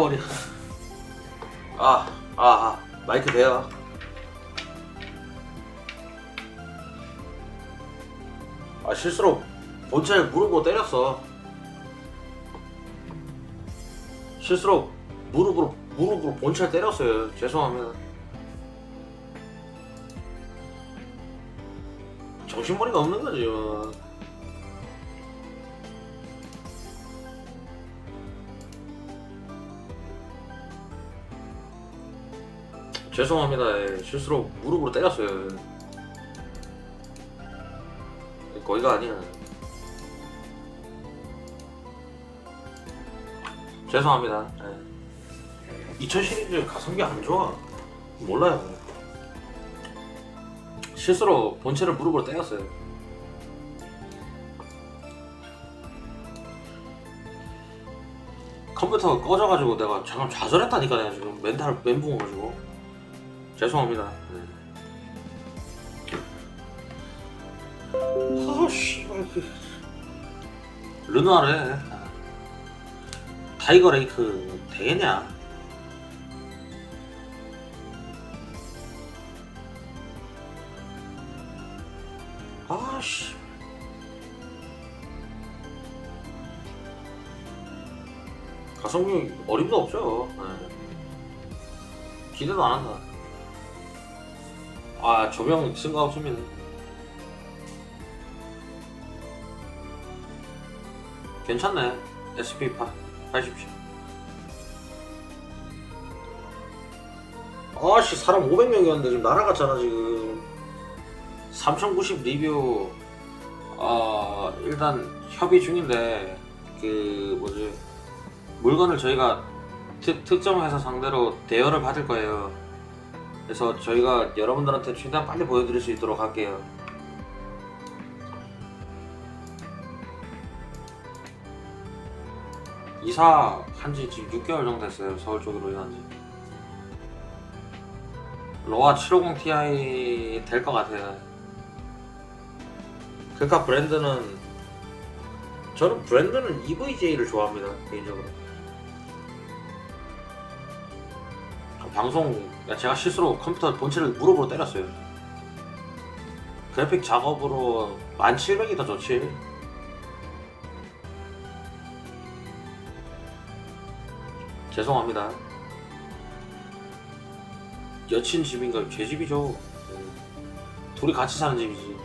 머리. 마이크 대요. 실수로 본체를 무릎으로 때렸어. 실수로 무릎으로 본체를 때렸어요. 죄송합니다. 정신머리가 없는 거죠. 죄송합니다. 실수로 무릎으로 때렸어요. 거기가 아니야. 죄송합니다. 2000 시리즈 가성비 안 좋아. 몰라요. 실수로 본체를 무릎으로 때렸어요. 컴퓨터가 꺼져가지고 내가 잠깐 좌절했다니까. 내가 지금 멘붕 와가지고. 죄송합니다. 씨발. 르누아르 타이거 레이크 되겠냐? 씨. 가성비 어림도 없죠. 기대도 안 한다. 조명 생각 없습니다. 괜찮네. SP8 80. 사람 500명이었는데 지금 날아갔잖아. 지금 3090 리뷰 일단 협의 중인데 물건을 저희가 특정 회사 상대로 대여를 받을 거예요. 그래서 저희가 여러분들한테 최대한 빨리 보여드릴 수 있도록 할게요. 이사 한지 지금 6개월 정도 됐어요. 서울 쪽으로 이사한지. 로아 750 Ti 될 것 같아요. 그러니까 저는 브랜드는 EVJ를 좋아합니다. 개인적으로. 제가 실수로 컴퓨터 본체를 무릎으로 때렸어요. 그래픽 작업으로 1700이 더 좋지. 죄송합니다. 여친 집인가? 제 집이죠. 둘이 같이 사는 집이지.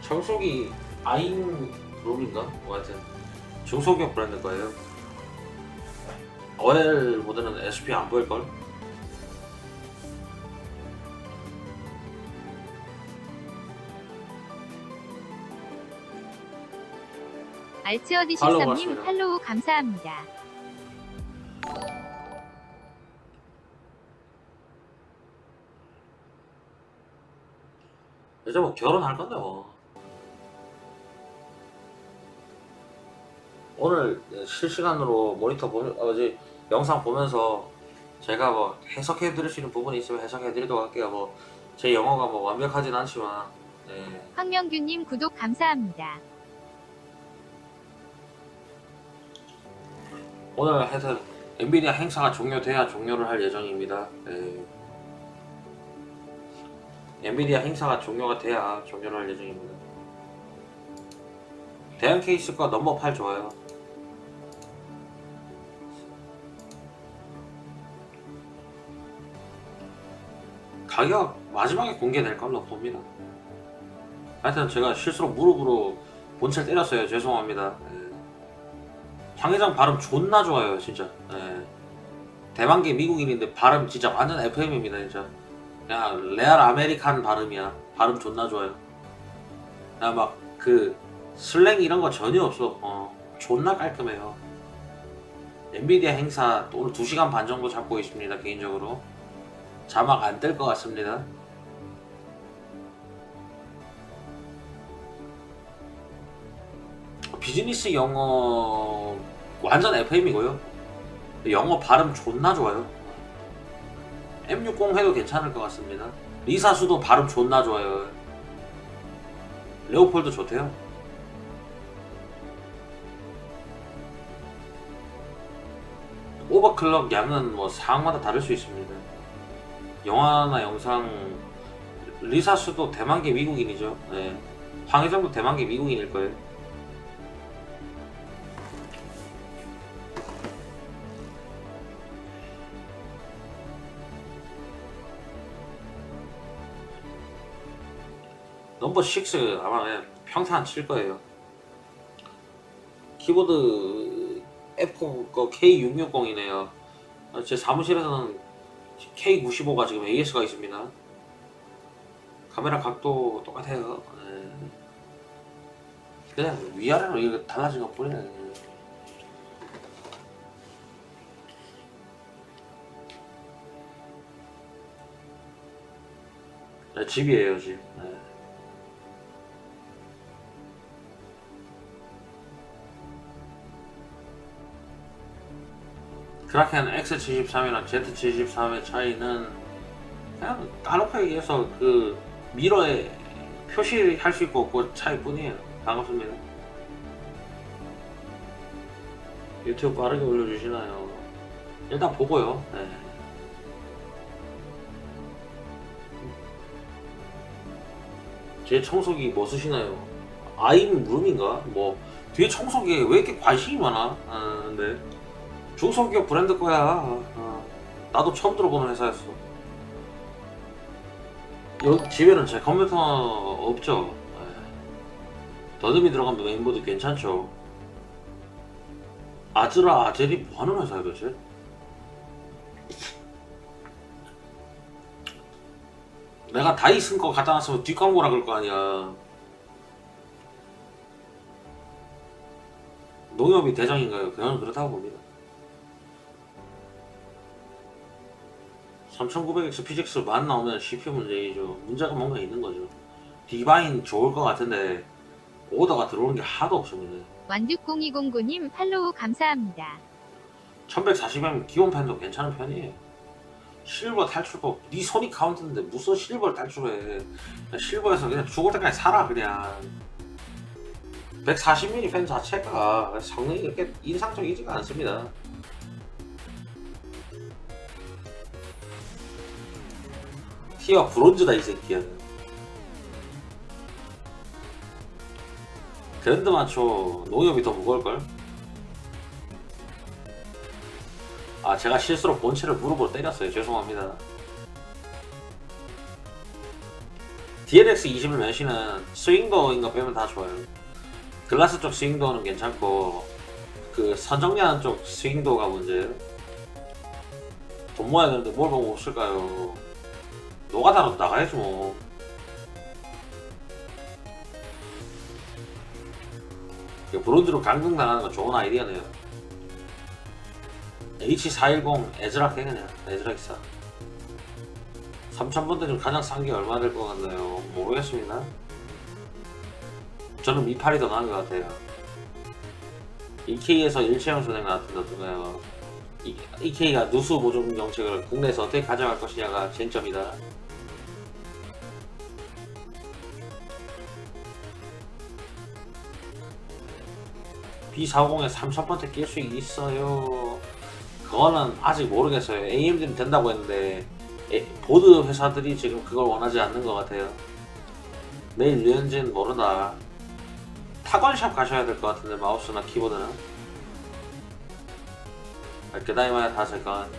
청소기 아인룸인가? 뭐 하여튼 중소기업 브랜드 거예요. OL 모델은 SP 안 보일걸? 알츠어디13님 팔로우 감사합니다. 이제 뭐 결혼할 건데 뭐. 오늘 실시간으로 모니터 어제 영상 보면서 제가 뭐 해석해 드릴 수 있는 부분이 있으면 해석해 드리도록 할게요. 제 영어가 완벽하진 않지만. 황명규님 구독 감사합니다. 오늘 하여튼 엔비디아 행사가 종료돼야 종료를 할 예정입니다. 엔비디아 행사가 종료가 돼야 종료를 할 예정입니다. 대형 케이스가 넘버 8 좋아요. 가격 마지막에 공개될 걸로 봅니다. 하여튼 제가 실수로 무릎으로 본체를 때렸어요. 죄송합니다. 황 회장 발음 존나 좋아요. 진짜. 대만계 미국인인데 발음 진짜 완전 FM입니다. 진짜 그냥 레알 아메리칸 발음이야. 발음 존나 좋아요. 그냥 막 슬랭 이런 거 전혀 없어. 존나 깔끔해요. 엔비디아 행사 오늘 2시간 반 정도 잡고 있습니다. 개인적으로 자막 안 뜰 것 같습니다. 비즈니스 영어 완전 FM이고요. 영어 발음 존나 좋아요. M60 해도 괜찮을 것 같습니다. 리사수도 발음 존나 좋아요. 레오폴드 좋대요. 오버클럭 양은 뭐 사항마다 다를 수 있습니다. 영화나 영상 리사스도 대만계 미국인이죠. 네. 황회장도 대만계 미국인일 거예요. 넘버 6 아마 그냥 평타 안 칠 거예요. 키보드 F 거 K660이네요. 제 사무실에서는 K95가 지금 AS가 있습니다. 카메라 각도 똑같아요. 네. 그냥 위아래로 이거 달라진 것 뿐이네. 네, 집이에요, 집. 네. 크라켄 X73이랑 Z73의 차이는 그냥 까놓고 얘기해서 그 미러에 표시할 수 있고 없고 차이뿐이에요. 반갑습니다. 유튜브 빠르게 올려주시나요? 일단 보고요. 네. 제 청소기 뭐 쓰시나요? 아임 룸인가? 뭐 뒤에 청소기에 왜 이렇게 관심이 많아? 근데 중소기업 브랜드 거야. 나도 처음 들어보는 회사였어. 여기 집에는 제 컴퓨터 없죠. 더듬이 들어가면 메인보드 괜찮죠. 아즈라 아젤이 뭐하는 회사야 도대체? 내가 다이슨 거 갖다 놨으면 뒷광고라 그럴 거 아니야. 농협이 대장인가요? 그냥 그렇다고 봅니다. 3900X PGX만 나오면 CPU 문제이죠. 문제가 뭔가 있는 거죠. 디바인 좋을 것 같은데 오더가 들어오는 게 하도 없습니다. 완득0209님 팔로우 감사합니다. 1140M 기본 펜도 괜찮은 편이에요. 실버 탈출법 네 손이 카운트인데 무슨 실버를 탈출해. 실버에서 그냥 죽을 때까지 살아 그냥. 140mm 펜 자체가 성능이 그렇게 인상적이지가 않습니다. 티어 브론즈다 이 새끼야. 그랜드 마초 농협이 더 무거울걸? 아 제가 실수로 본체를 무릎으로 때렸어요. 죄송합니다. DLX 21 메시는 스윙도어인가 빼면 다 좋아요. 글라스 쪽 스윙도어는 괜찮고 그 선정리하는 쪽 스윙도어가 문제예요. 돈 모아야 되는데 뭘 보고 없을까요? 노가다로 나가야지 뭐. 브론즈로 강등 나가는 건 좋은 아이디어네요. H410 에즈락 해 그냥. 에즈락 기사 3000번대 중 가장 싼 게 얼마 될 것 같나요? 모르겠습니다. 저는 미팔이 더 나은 것 같아요. EK에서 일체형 전액 나왔던데 어떤가요? EK가 누수 보존 정책을 국내에서 어떻게 가져갈 것이냐가 쟁점이다. B40에 3000번째 낄 수 있어요. 그거는 아직 모르겠어요. AMD는 된다고 했는데 보드 회사들이 지금 그걸 원하지 않는 것 같아요. 내일 류현진 모르다. 타건샵 가셔야 될 것 같은데 마우스나 키보드는. 그다음에 다세건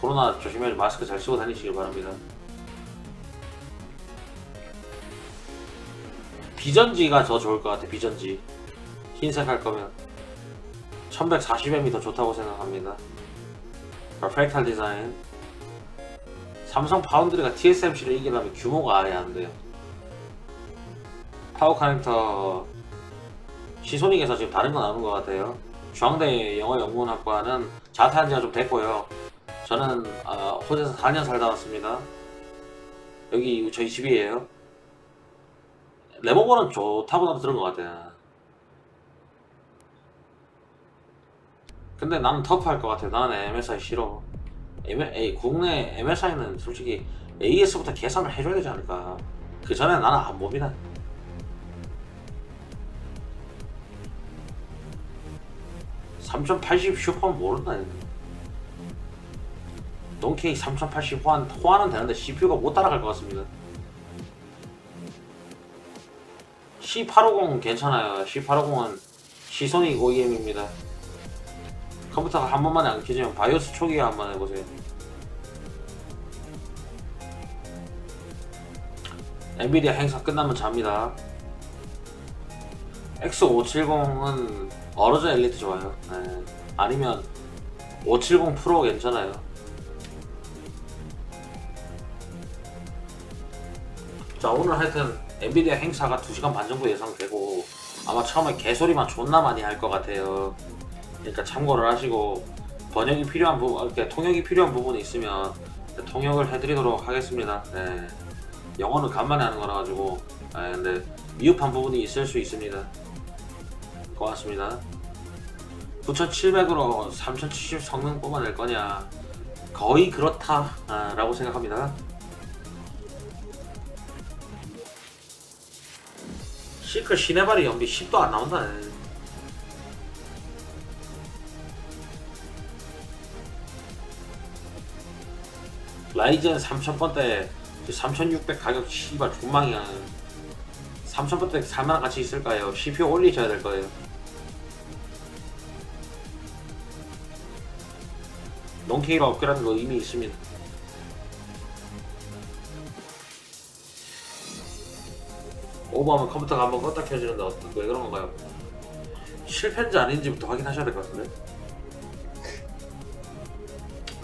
코로나 조심해서 마스크 잘 쓰고 다니시길 바랍니다. 비전지가 더 좋을 것 같아. 비전지 흰색 할 거면 1140M이 더 좋다고 생각합니다. 퍼펙탈 디자인. 삼성 파운드리가 TSMC를 이기려면 규모가 아예 안 돼요. 파워 커넥터 시소닉에서 지금 다른 거 나오는 것 같아요. 중앙대 영어영문학과는 자퇴한 지가 좀 됐고요. 저는 호주에서 4년 살다 왔습니다. 여기 저희 집이에요. 레모버는 좋다고 나도 들은 것 같아요. 근데 나는 터프할 것 같아요. 나는 MSI 싫어. 국내 MSI는 솔직히 AS부터 계산을 해줘야 되지 않을까. 그 전에 나는 안 봅니다. 3080 슈퍼는 모른다. 논케이 3080 호환은 되는데 CPU가 못 따라갈 것 같습니다. C850은 괜찮아요. C850은 시소닉 OEM입니다. 컴퓨터가 한 번만에 안 켜지면 바이오스 초기화 한번 해보세요. 엔비디아 행사 끝나면 잡니다. X570은 어로즈 엘리트 좋아요. 네. 아니면 570 프로 괜찮아요. 자, 오늘 하여튼 엔비디아 행사가 2시간 반 정도 예상되고 아마 처음에 개소리만 존나 많이 할 것 같아요. 그러니까 참고를 하시고 번역이 필요한 부분, 이렇게 통역이 필요한 부분이 있으면 통역을 해드리도록 하겠습니다. 네. 영어는 간만에 하는 거라 가지고 근데 미흡한 부분이 있을 수 있습니다. 고맙습니다. 9700으로 3070 성능 뽑아낼 거냐? 거의 그렇다 라고 생각합니다. 시크 시네바리 연비 10도 안 나온다. 라이젠 3000번대 3600 가격 씨발 존망이야. 3000번대 살만한 가치 있을까요? CPU 올리셔야 될 거예요. 논케이로 업그레이드라는 거 의미 있습니다. 오버하면 컴퓨터가 한번 껐다 켜지는데 왜 그런 건가요? 실패인지 아닌지부터 확인하셔야 될 것 같은데.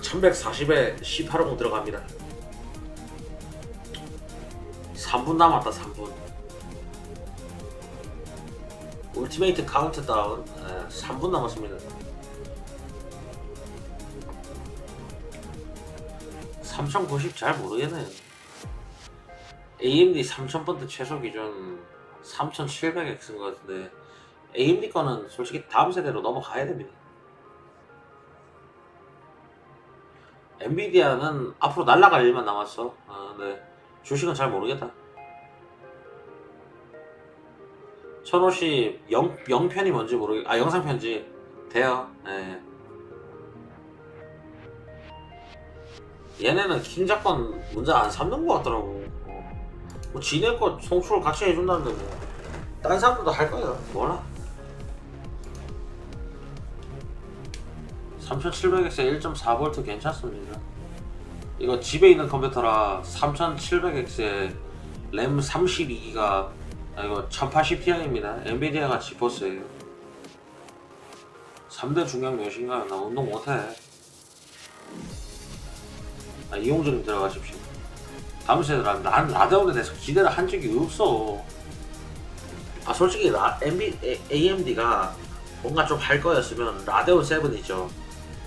1140에 C850 들어갑니다. 3분 남았다. 3분. 울티메이트 카운트다운 3분 남았습니다. 3090 잘 모르겠네요. AMD 3000번대 최소 기준 3700X인 것 같은데 AMD 거는 솔직히 다음 세대로 넘어가야 됩니다. 엔비디아는 앞으로 날아갈 일만 남았어. 네. 주식은 잘 모르겠다. 1050 영편이 뭔지 모르겠. 영상편지 돼요. 네. 얘네는 킹작권 문제 안 삼는 것 같더라고. 뭐 지네 거 송출 같이 해준다는데 뭐 다른 사람들도 할 거야. 몰라. 3700X에 1.4V 괜찮습니다. 이거 집에 있는 컴퓨터라 3700X에 램 32기가 이거 1080ti입니다. 엔비디아가 지포스예요. 3대 중량 몇인가요? 나 운동 못해. 이용주님 들어가십시오. 다음 세대라 난 라데온에 대해서 기대를 한 적이 없어. 솔직히 AMD가 뭔가 좀 할 거였으면 라데온 7이죠.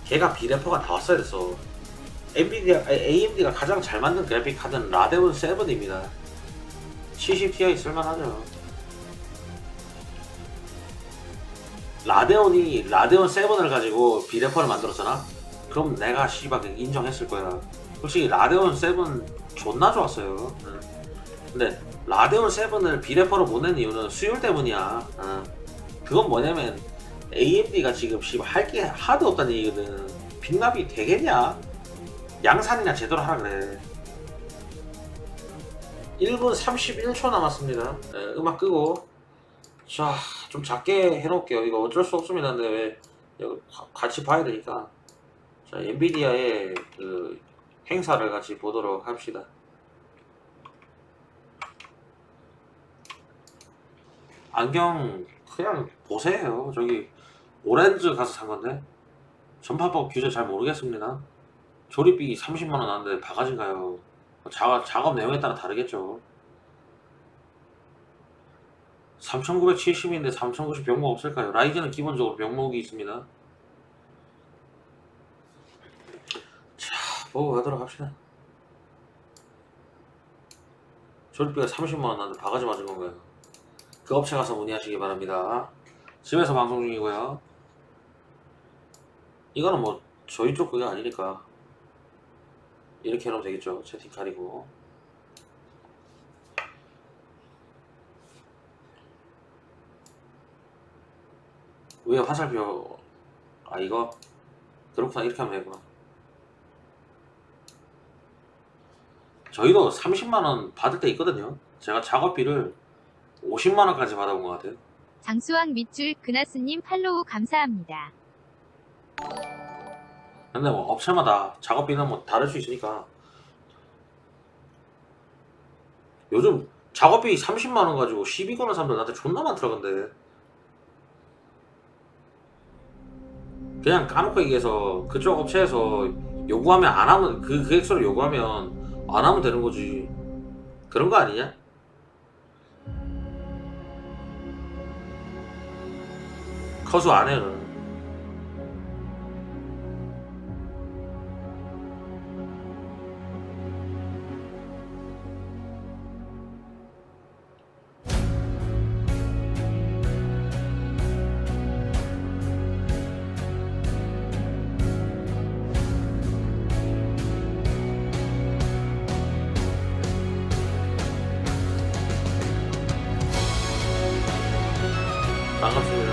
걔가 비레퍼가 나왔어야 됐어. AMD가 가장 잘 만든 그래픽 카드는 라데온 7입니다. 70ti 쓸만하죠. 라데온 7을 가지고 비레퍼를 만들었잖아? 그럼 내가 씨발 인정했을 거야. 솔직히 라데온 7 존나 좋았어요. 근데 라데온 7을 비레퍼로 못 낸 이유는 수율 때문이야. 그건 뭐냐면 AMD가 지금 씨발 할 게 하도 없다는 얘기거든. 빅납이 되겠냐? 양산이나 제대로 하라 그래. 1분 31초 남았습니다. 음악 끄고. 자, 좀 작게 해놓을게요. 이거 어쩔 수 없습니다. 근데 왜 같이 봐야 되니까. 자, 엔비디아의 그 행사를 같이 보도록 합시다. 안경 그냥 보세요. 저기 오렌즈 가서 산 건데 전파법 규제 잘 모르겠습니다. 조립비 30만원 하는데 바가지인가요? 작업 내용에 따라 다르겠죠. 3970인데 3090 병목 없을까요? 라이젠은 기본적으로 병목이 있습니다. 자, 보고 가도록 합시다. 조립비가 30만원 나는데 바가지 맞은 건가요? 그 업체 가서 문의하시기 바랍니다. 집에서 방송 중이고요. 이거는 뭐 저희 쪽 그게 아니니까 이렇게 해놓으면 되겠죠. 채팅 가리고. 왜 화살표 아 이거 그렇구나. 이렇게 하면 되구나. 저희도 30만원 받을 때 있거든요. 제가 작업비를 50만원까지 받아본 것 같아요. 장수왕 밑줄 그나스님 팔로우 감사합니다. 근데 뭐 업체마다 작업비는 뭐 다를 수 있으니까. 요즘 작업비 30만원 가지고 시비 거는 사람들 나한테 존나 많더라. 근데 그냥 까놓고 얘기해서 그쪽 업체에서 요구하면 안 하면 그 액수를 요구하면 안 하면 되는 거지. 그런 거 아니냐? 커수 안 해는. 반갑습니다.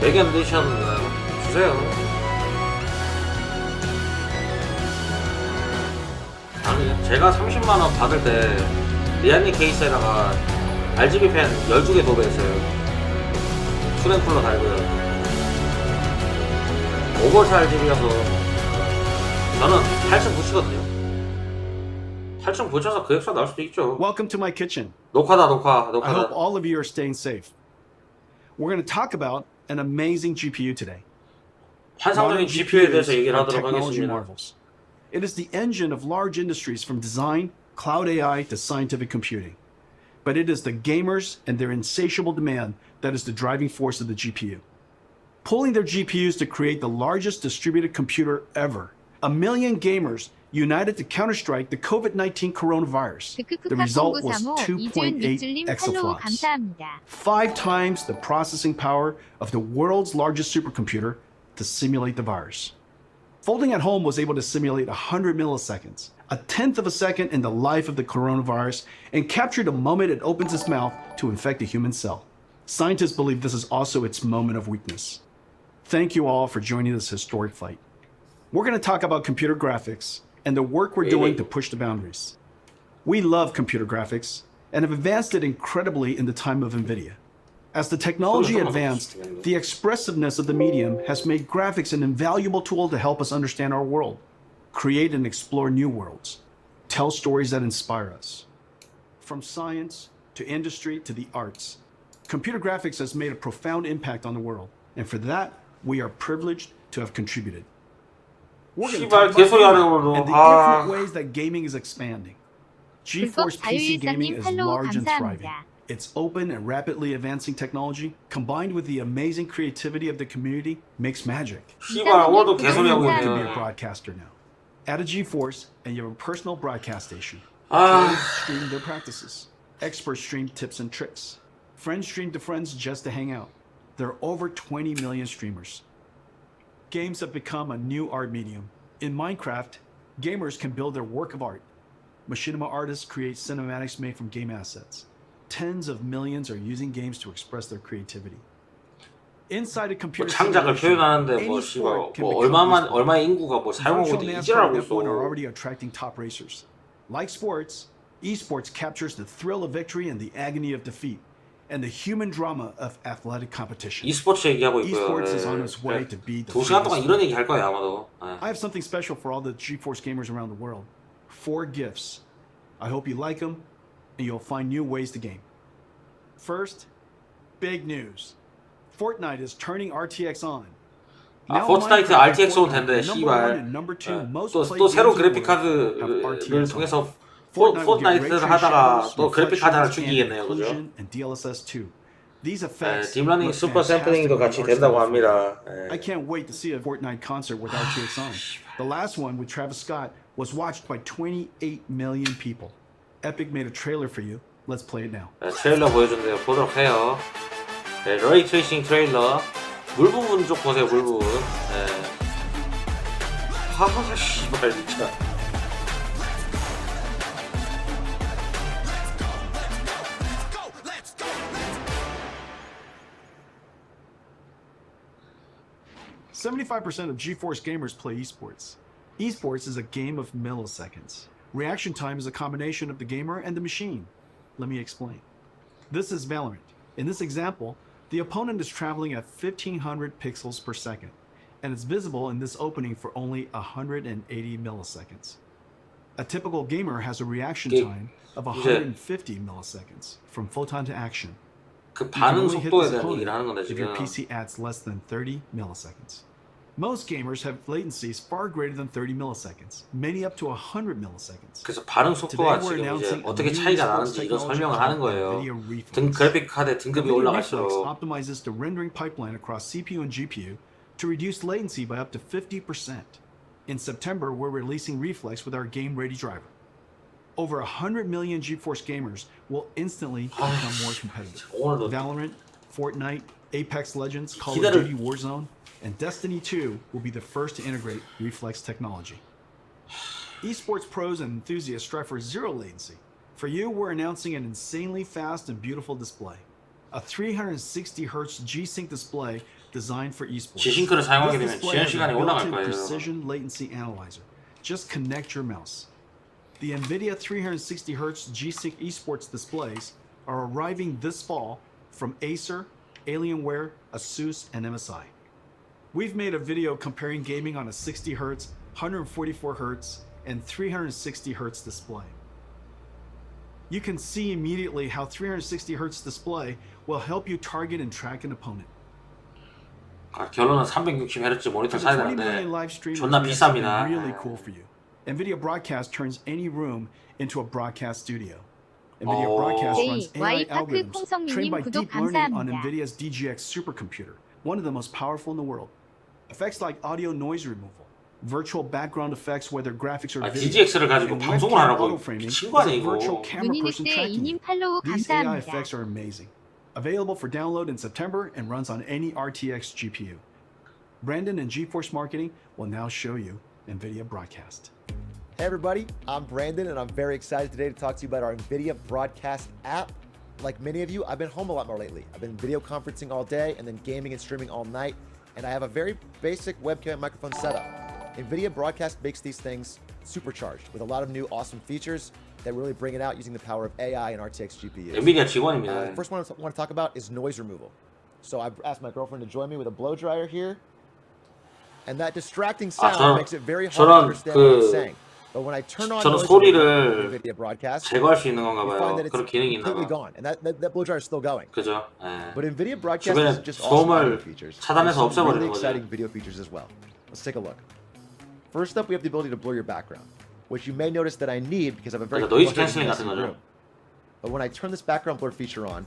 레겐디션 주세요. 아니 제가 30만원 받을 때 리안니 케이스에다가 RGB 펜 12개 도배했어요. 수냉쿨러 달고요. 오버워치 RGB라서 저는 8층 붙이거든요. 8층 붙여서 그 액수가 나올 수도 있죠. Welcome to my kitchen. 녹화다. I hope all of you are staying safe. We're going to talk about an amazing GPU today. 환상적인 GPU에 대해서 얘기를 are 하도록 technology 하겠습니다. marvels. It is the engine of large industries from design, cloud AI to scientific computing. But it is the gamers and their insatiable demand that is the driving force of the GPU. Pulling their GPUs to create the largest distributed computer ever. 1 million gamers united to counterstrike the COVID-19 coronavirus. The result was 2.8 이준 팔로우 exaflops. 감사합니다. 5 times the processing power of the world's largest supercomputer to simulate the virus. Folding at home was able to simulate 100 milliseconds, a tenth of a second in the life of the coronavirus, and capture the moment it opens its mouth to infect a human cell. Scientists believe this is also its moment of weakness. Thank you all for joining this historic fight. We're going to talk about computer graphics and the work we're doing to push the boundaries. We love computer graphics and have advanced it incredibly in the time of Nvidia. As the technology advanced, the expressiveness of the medium has made graphics an invaluable tool to help us understand our world, create and explore new worlds, tell stories that inspire us. From science to industry to the arts, computer graphics has made a profound impact on the world, and for that, we are privileged to have contributed. We're going to talk about gaming and the different ways that gaming is expanding. GeForce PC gaming is large and thriving. Its open and rapidly advancing technology, combined with the amazing creativity of the community, makes magic. 씨발 오늘도 Anyone 개소리하고 can be a 있네. broadcaster now. Add a GeForce, and you have a personal broadcast station. 아, Players stream their practices. Experts stream tips and tricks. Friends stream to friends just to hang out. There are over 20 million streamers. Games have become a new art medium. In Minecraft, gamers can build their work of art. Machinima artists create cinematics made from game assets. Tens of millions are using games to express their creativity. Inside a 뭐 computer 창작을 simulation, 표현하는데 any 뭐 sport 씨발 can 뭐 become 얼마만 esport. 얼마의 인구가 뭐 사용하고 Virtual 있는데 NASCAR 이질하고 and F1 are 있어. already attracting top racers. Like sports, esports captures the thrill of victory and the agony of defeat, and the human drama of athletic competition. e스포츠 얘기하고 있고요. Esports is on 예. its way to be the 2시간 동안 biggest 이런 얘기 할 거예요 아마도. 예. I have something special for all the GeForce gamers around the world. 4 gifts. I hope you like them, and you'll find new ways to game. First, big news. Fortnite is turning RTX on. 아 포트나이트 RTX 온 텐데 씨발. 또 새로운 그래픽 카드를 통해서 포트나이트를 하다가 또 그래픽 카드 하나 죽이겠네요, 그죠? 딥러닝 슈퍼 샘플링도 같이 된다고 합니다. I can't wait to see a Fortnite concert with RTX on. The last one with Travis Scott was watched by 28 million people. Epic made a trailer for you. Let's play it now. 트레일러 보여준대요. 보도록 해요. 네, 레이 트레이싱 트레일러. 물 부분 쪽 보세요, 물 부분. 네. 하하, 씨발, 진짜. 75% of GeForce gamers play esports. Esports is a game of milliseconds. Reaction time is a combination of the gamer and the machine. Let me explain. This is Valorant. In this example, the opponent is traveling at 1500 pixels per second, and it's visible in this opening for only 180 milliseconds. A typical gamer has a reaction time of 150 milliseconds from photon to action. 그 You can 반응 only hit 속도에 this 대한 opponent 얘기를 하는 건데 if your 지금. PC adds less than 30 milliseconds. Most gamers have latencies far greater than 30 milliseconds, many up to 100 milliseconds. 그래서 반응 속도가 지금 이제 어떻게 차이가 나는지 이런 설명을 하는 거예요. 그래픽 카드 등급이 올라갈수록 optimizes the rendering pipeline across CPU and GPU to reduce latency by up to 50%. In September, we're releasing Reflex with our game-ready driver. Over 100 million GeForce gamers will instantly become more competitive. 오늘도 Valorant, Fortnite, Apex Legends, Call of 기대를- Duty Warzone, and Destiny 2 will be the first to integrate Reflex technology. Esports pros and enthusiasts strive for zero latency. For you, we're announcing an insanely fast and beautiful display. A 360Hz G-Sync display designed for esports. G-Sync를 사용하게 This 되면 display 지연 has a 시간이 올라갈 built-in 거예요. precision latency analyzer. Just connect your mouse. The Nvidia 360Hz G-Sync esports displays are arriving this fall from Acer, Alienware, ASUS, and MSI. We've made a video comparing gaming on a 60Hz, 144Hz, and 360Hz display. You can see immediately how 360Hz display will help you target and track an opponent. 결론은 360Hz 모니터 For the 사야 20 되는데 million live streamers, 존나 we have something 비쌉니다. really cool for you. Nvidia Broadcast turns any room into a broadcast studio. Nvidia Broadcast runs AI algorithms trained by deep learning on Nvidia's DGX supercomputer, one of the most powerful in the world. Effects like audio noise removal, virtual background effects whether graphics or video, DGX를 가지고 and 방송을 webcam 하라고 auto-framing 미친 with 거 아니야 a virtual 이거. camera person 문희늑대 tracking 이님 you. 팔로우 These AI 감사합니다. effects are amazing. Available for download in September and runs on any RTX GPU. Brandon and GeForce Marketing will now show you Nvidia Broadcast. Hey everybody, I'm Brandon and I'm very excited today to talk to you about our NVIDIA Broadcast app. Like many of you, I've been home a lot more lately. I've been video conferencing all day and then gaming and streaming all night, and I have a very basic webcam and microphone setup. NVIDIA Broadcast makes these things supercharged with a lot of new awesome features that really bring it out using the power of AI and RTX GPUs. 엔비디아 직원입니다. The first one I want to talk about is noise removal. So I've asked my girlfriend to join me with a blow dryer here, and that distracting sound makes it very hard to understand what I'm saying. But when I turn on 저는 noise 소리를 removal in NVIDIA Broadcast, 제거할 수 있는 건가 you 봐요. find that it's 그런 기능이 있나 completely 봐. gone, and that blow dryer is still going. 그죠? 예. But NVIDIA Broadcast 주변에 is just awesome audio 소음을 features. 차단해서 There's some really 없애버리는 거죠. exciting video features as well. Let's take a look. First up, we have the ability to blur your background, which you may notice that I need because I have a very noise cluttered cancelling messy 같은 거죠. room. But when I turn this background blur feature on,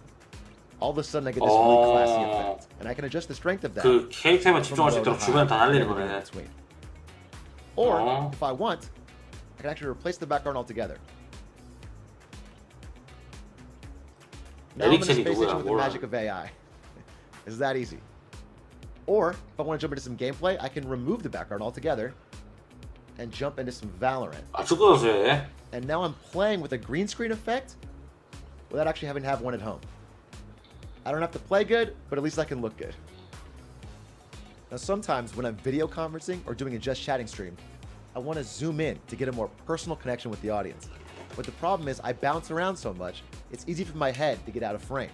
all of a sudden I get this really classy effect, and I can adjust the strength of that. 그 캐릭터에만 from 집중할 수 low to 있도록 high 주변 다 and 날리는 everything in 거네. between. Or if I want, I can actually replace the background altogether. Now I'm in a 에릭슨이 space 누구야? station with the 몰라. magic of AI. It's that easy. Or if I want to jump into some gameplay, I can remove the background altogether and jump into some Valorant. 아 축구 선수예. And now I'm playing with a green screen effect without actually having to have one at home. I don't have to play good, but at least I can look good. Now sometimes when I'm video conferencing or doing a just chatting stream, I want to zoom in to get a more personal connection with the audience. But the problem is I bounce around so much, it's easy for my head to get out of frame.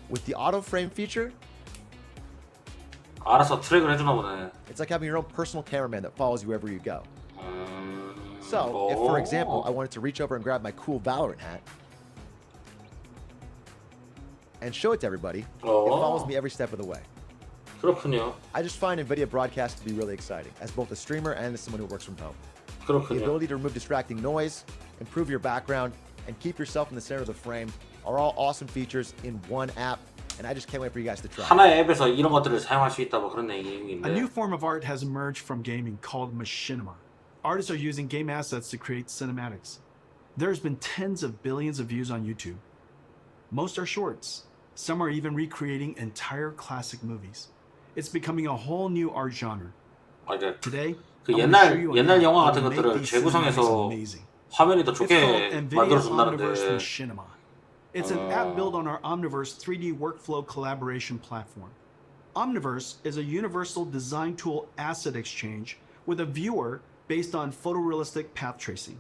With the auto frame feature, 알아서 트랙을 해주나 보네. it's like having your own personal cameraman that follows you wherever you go. So, if for example, I wanted to reach over and grab my cool Valorant hat and show it to everybody, it follows me every step of the way. 그렇군요. I just find NVIDIA Broadcast to be really exciting as both a streamer and as someone who works from home. The 그렇군요. ability to remove distracting noise, improve your background, and keep yourself in the center of the frame are all awesome features in one app, and I just can't wait for you guys to try. 하나의 앱에서 이런 것들을 사용할 수 있다 뭐 그런 A 얘기인데. new form of art has emerged from gaming called machinima. Artists are using game assets to create cinematics. There's been tens of billions of views on YouTube. Most are shorts. Some are even recreating entire classic movies. It's becoming a whole new art genre. 맞아. Today, 그 I'm gonna show you an 옛날 app 영화 that 같은 will make 것들을 these 재구성해서 cinematics amazing. 화면이 더 It's 좋게 called Nvidia 만들어준다는데. Omniverse Machinima. It's an app built on our Omniverse 3D workflow collaboration platform. Omniverse is a universal design tool asset exchange with a viewer based on photorealistic path tracing.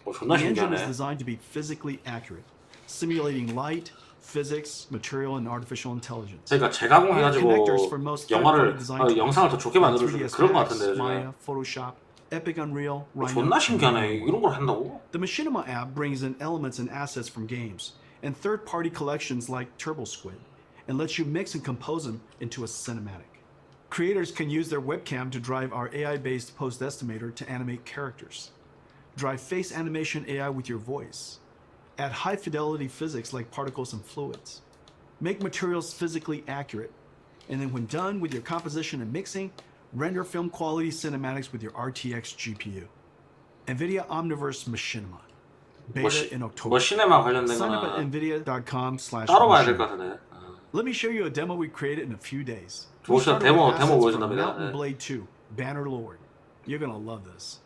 존나 The engine is 신기하네. designed to be physically accurate, simulating light, physics, material, and artificial intelligence. 그러니까 재가공해가지고 영화를 영상을 더 좋게 만들어주는 그런 거 같은데 요즘에. Maya, Photoshop, Epic Unreal, Rhino. 존나 신기하네. 이런 걸 한다고? The Machinima app brings in elements and assets from games and third-party collections like Turbo Squid and lets you mix and compose them into a cinematic. Creators can use their webcam to drive our AI-based post estimator to animate characters. Drive face animation AI with your voice. Add high-fidelity physics like particles and fluids. Make materials physically accurate. And then when done with your composition and mixing, render film quality cinematics with your RTX GPU. Nvidia Omniverse Machinima. Beta in October. 뭐 시네마 관련된 Sign up at 거는 nvidia.com/machinima. 따로 봐야 될 것 같은데. Let me show you a demo we created in a few days. 혹시 데모 보여준답니다. Mountain Blade 2, Banner Lord. You're gonna love this.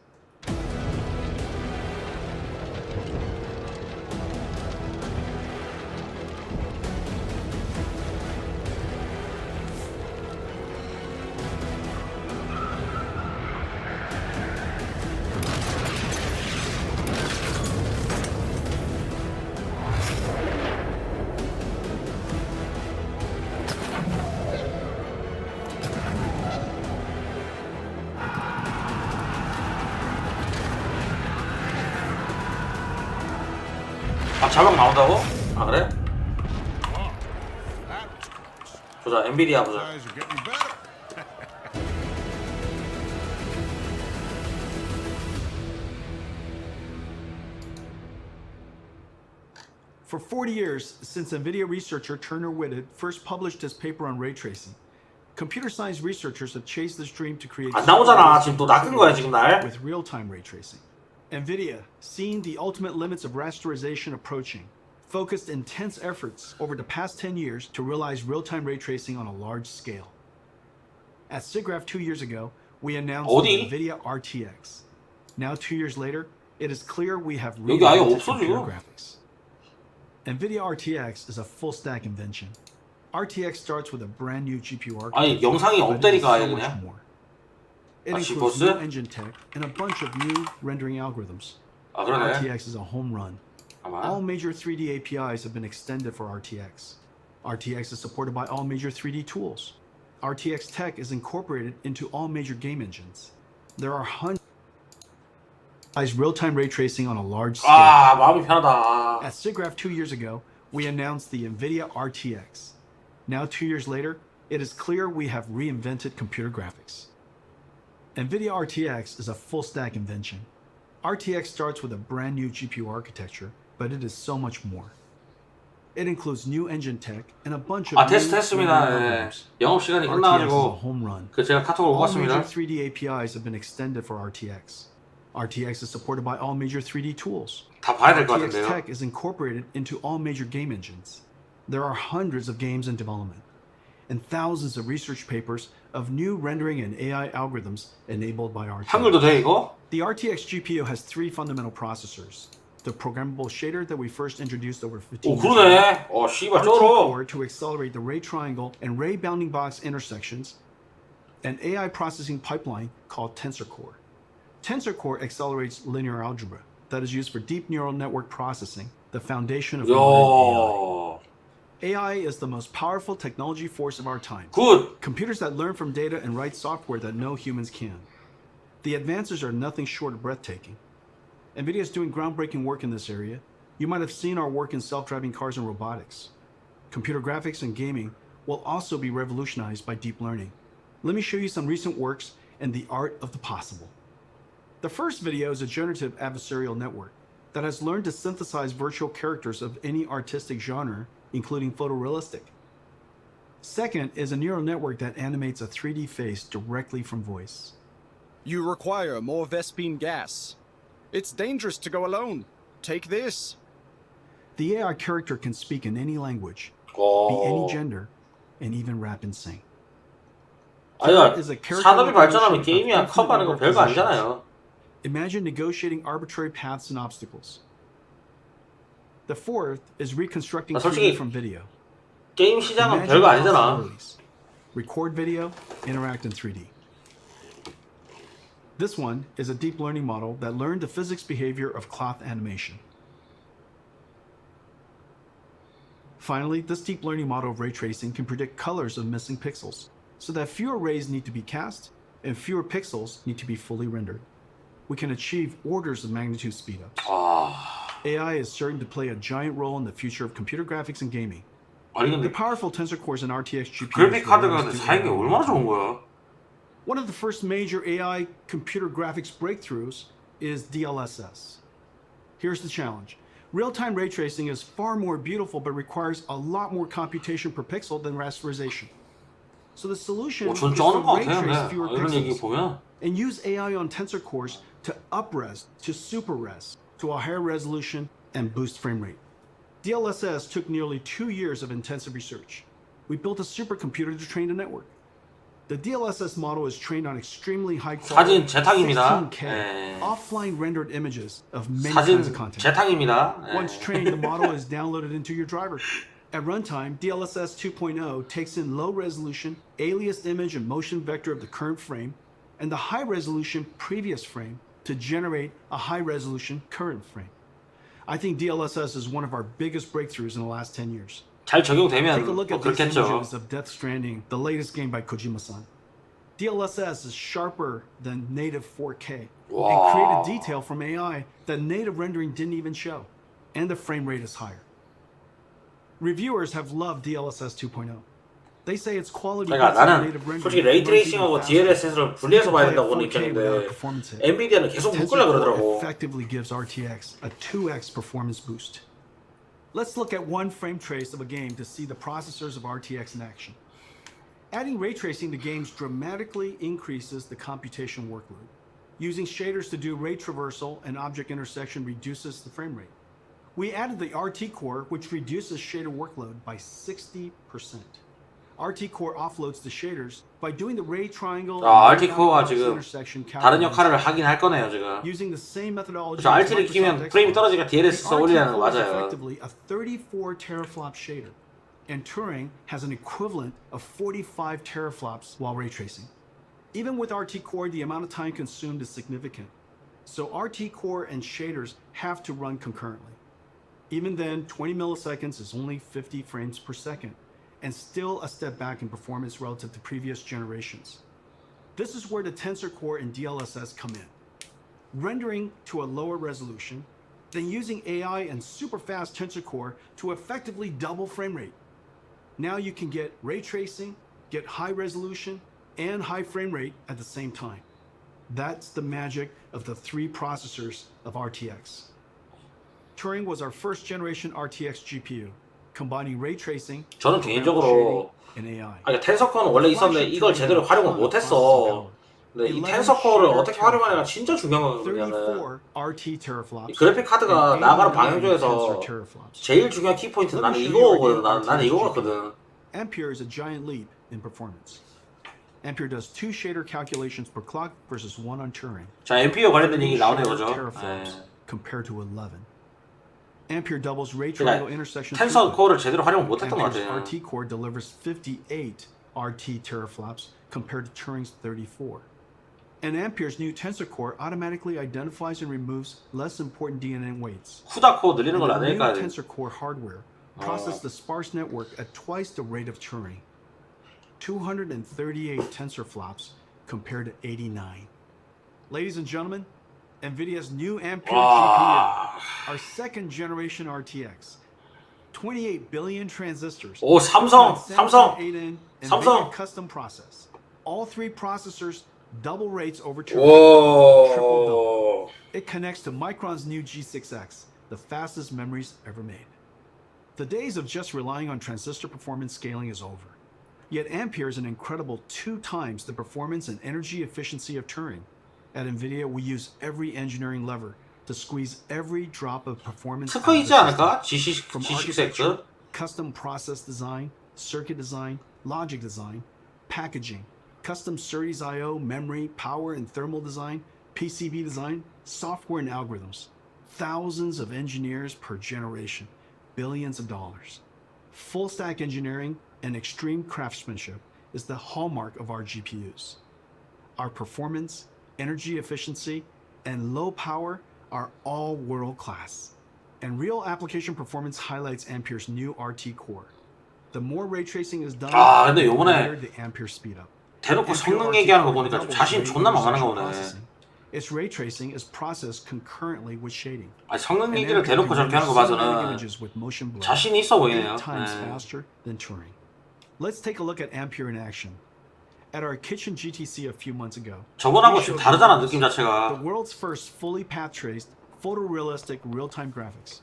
아 자막 나온다고? 아 그래? 보자 엔비디아 보자. Guys are getting better. For 40 years, since NVIDIA researcher Turner Whitted first published his paper on ray tracing, computer science researchers have chased this dream to create 안 나오잖아. 지금 또 낚은 거야 지금 날. with real-time ray tracing. NVIDIA, seeing the ultimate limits of rasterization approaching, focused intense efforts over the past 10 years to realize real-time ray tracing on a large scale. At SIGGRAPH 2 years ago, we announced 어디? the NVIDIA RTX. Now 2 years later, it is clear we have 여기 아예 reinvented 없어, computer 지금. graphics. NVIDIA RTX is a full-stack invention. RTX starts with a brand new GPU architecture. 아니 영상이 but it is 없다니까 아예 so much 그냥. more. It 아, includes 지포스? new engine tech and a bunch of new rendering algorithms. 아 그러네. RTX is a home run. All 아마. major 3D APIs have been extended for RTX. RTX is supported by all major 3D tools. RTX tech is incorporated into all major game engines. There are hundreds of real-time ray tracing on a large scale. 아 마음이 편하다. At SIGGRAPH 2 years ago, we announced the NVIDIA RTX. Now 2 years later, it is clear we have reinvented computer graphics. NVIDIA RTX is a full-stack invention. RTX starts with a brand new GPU architecture, but it is so much more. It includes new engine tech and a bunch of 아 new 테스트했습니다. rendering 예. algorithms. 영업 시간이 RTX is a 끝나가지고 home run. 그 제가 카톡을 못 All major 봤습니다. 3D APIs have been extended for RTX. RTX is supported by all major 3D tools. 다 봐야 될 것 RTX 같은데요. tech is incorporated into all major game engines. There are hundreds of games in development and thousands of research papers of new rendering and AI algorithms enabled by RTX. 한글도 돼 이거? The RTX GPU has 3 fundamental processors. The programmable shader that we first introduced over 15 오 years ago. 그러네. 어 씨발 쩔어. RT-Core to accelerate the ray triangle and ray bounding box intersections, an AI processing pipeline called TensorCore. TensorCore accelerates linear algebra that is used for deep neural network processing, the foundation of modern AI. 야. AI is the most powerful technology force of our time. 굿. Computers that learn from data and write software that no humans can. The advances are nothing short of breathtaking. NVIDIA is doing groundbreaking work in this area. You might have seen our work in self-driving cars and robotics. Computer graphics and gaming will also be revolutionized by deep learning. Let me show you some recent works and the art of the possible. The first video is a generative adversarial network that has learned to synthesize virtual characters of any artistic genre, including photorealistic. Second is a neural network that animates a 3D face directly from voice. You require more Vespine gas. It's dangerous to go alone. Take this. The AI character can speak in any language, be 어. any gender, and even rap and sing. 아니야. Is a character 산업이 발전하면 recognition 게임이야 of 컵 하는 거 별거 positions. 아니잖아요. Imagine negotiating arbitrary paths and obstacles. The fourth is reconstructing 아, 솔직히 3D from video. 게임 시장은 Imagine 별거 아니잖아. possibilities. record video, interact in 3D. This one is a deep learning model that learned the physics behavior of cloth animation. Finally, this deep learning model of ray tracing can predict colors of missing pixels, so that fewer rays need to be cast and fewer pixels need to be fully rendered. We can achieve orders of magnitude speedups. AI is certain to play a giant role in the future of computer graphics and gaming. 아니 The 근데 powerful tensor cores and RTX GPUs. 그래픽 카드가 근데 사양이 얼마나 좋은 거야? One of the first major AI computer graphics breakthroughs is DLSS. Here's the challenge. Real-time ray tracing is far more beautiful but requires a lot more computation per pixel than rasterization. So the solution is 전 to 쩌는 것 ray 같아요. trace 네. fewer 이런 얘기 pixels 보면 and use AI on tensor cores to up-res to super-res to a higher resolution and boost frame rate. DLSS took nearly 2 years of intensive research. We built a supercomputer to train the network. The DLSS model is trained on extremely high quality 사진 재탕입니다. 16K 네. offline rendered images of many 사진 kinds of content. 재탕입니다. 네. Once trained, the model is downloaded into your driver. At runtime, DLSS 2.0 takes in low resolution, aliased image and motion vector of the current frame, and the high resolution previous frame to generate a high resolution current frame. I think DLSS is one of our biggest breakthroughs in the last 10 years. 잘 적용되면 Take a look 뭐 at these 그렇겠죠. images of Death Stranding, the latest game by Kojima-san. DLSS is sharper than native 4K Wow. and created detail from AI that native rendering didn't even show, and the frame rate is higher. Reviewers have loved DLSS 2.0. They say its quality 그러니까 beats the 나는 native rendering 솔직히 and 레이 runs 트레이싱하고 even faster. DLSS를 분리해서 봐야 된다고 보는 4K without 입장인데 performance hit. 엔비디아는 계속 Tensor 묶으려 Core 그러더라고. effectively gives RTX a 2x performance boost. Let's look at one frame trace of a game to see the processors of RTX in action. Adding ray tracing to games dramatically increases the computation workload. Using shaders to do ray traversal and object intersection reduces the frame rate. We added the RT core, which reduces shader workload by 60%. RT core offloads the shaders by doing the ray triangle RT and 코어가 object 지금 intersection 다른 calculations. 역할을 하긴 할 거네요 지금. Using the same methodology 그래서 as RT를 Microsoft 키면 프레임이 Xbox, 떨어지니까 DLSS the RT 올리라는 거 core is 맞아요. effectively a 34 teraflop shader, and Turing has an equivalent of 45 teraflops while ray tracing. Even with RT core, the amount of time consumed is significant. So RT core and shaders have to run concurrently. Even then, 20 milliseconds is only 50 frames per second, and still a step back in performance relative to previous generations. This is where the Tensor Core and DLSS come in. Rendering to a lower resolution, then using AI and super fast Tensor Core to effectively double frame rate. Now you can get ray tracing, get high resolution, and high frame rate at the same time. That's the magic of the 3 processors of RTX. Turing was our first generation RTX GPU, combining ray tracing, 저는 개인적으로 and AI. 아니 텐서코어는 원래 있었는데 이걸 제대로 활용을 못했어. 근데 이 텐서코어를 어떻게 활용하냐가 진짜 중요한 거거든요. 34 RT teraflops. 그래픽 카드가 and 나가는 89 방향 중에서 tensor teraflops. 제일 중요한 키포인트는 나는 이거거든. 나는 이거 같거든. Ampere is a giant leap in performance. Ampere does 2 shader calculations per clock versus 1 on Turing. 자, NPU 관련된 얘기 나오네요, Shader 그죠? teraflops 네. compared to 11. Ampere doubles ray 그러니까 triangle intersection. 텐서 throughput. 코어를 제대로 활용 못했던 것 Ampere's 같아요. RT core delivers 58 RT teraflops compared to Turing's 34. And Ampere's new Tensor Core automatically identifies and removes less important DNN weights. 후다 코어 늘리는 걸 안 The new 하니까 Tensor Core hardware processed the sparse network at twice the rate of Turing. 238 tensor flops compared to 89. Ladies and gentlemen, Nvidia's new Ampere 와. GPU, our second generation RTX, 28 billion transistors. 오, 삼성, 삼성, 8N 삼성. NVIDIA custom process. All 3 processors double rates over Turing. Triple double. 오. It connects to Micron's new G6X, the fastest memories ever made. The days of just relying on transistor performance scaling is over. Yet Ampere is an incredible 2 times the performance and energy efficiency of Turing. At Nvidia, we use every engineering lever to squeeze every drop of performance out of the 특허이지 system. 않을까? From G6X? architecture, custom process design, circuit design, logic design, packaging, custom SerDes I/O, memory, power and thermal design, PCB design, software and algorithms. Thousands of engineers per generation, billions of dollars. Full stack engineering and extreme craftsmanship is the hallmark of our GPUs. Our performance, energy efficiency, and low power are all world-class. And real application performance highlights Ampere's new RT core. The more ray tracing is done, 근데 the 요번에 greater the Ampere speed up. 대놓고 성능 얘기하는 거 보니까 좀 자신 존나 만만한가 보네. Its ray tracing is processed concurrently with shading. 아니, 성능 얘기를 대놓고 저렇게 하는 거 봐서는 자신이 있어 보이네요. 8 times faster than Turing. Let's take a look at Ampere in action. At our kitchen GTC a few months ago, 저번하고 좀 다르잖아, 느낌 the 자체가. world's first fully path-traced, photorealistic real-time graphics.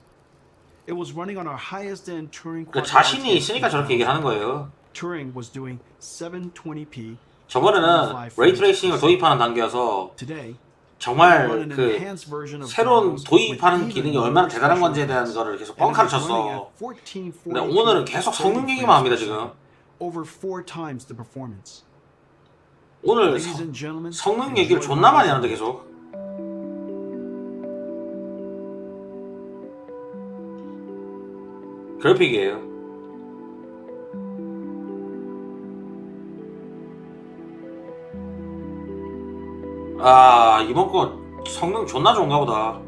It was running on our highest-end Turing. 그 자신이 있으니까 저렇게 얘기하는 거예요. Turing was doing 720p. 저번에는 레이 트레이싱을 도입하는 단계여서 Today, 정말 그 새로운 도입하는 기능이 얼마나 대단한 건지에 대한 거를 계속 뻥카를 쳤어. 근데 오늘은 계속 성능 얘기만 합니다, 지금. Over 4 times the performance. 오늘 성능 얘기를 존나 많이 하는데 계속. 그래픽이에요. 아, 이번 거 성능 존나 좋은가 보다.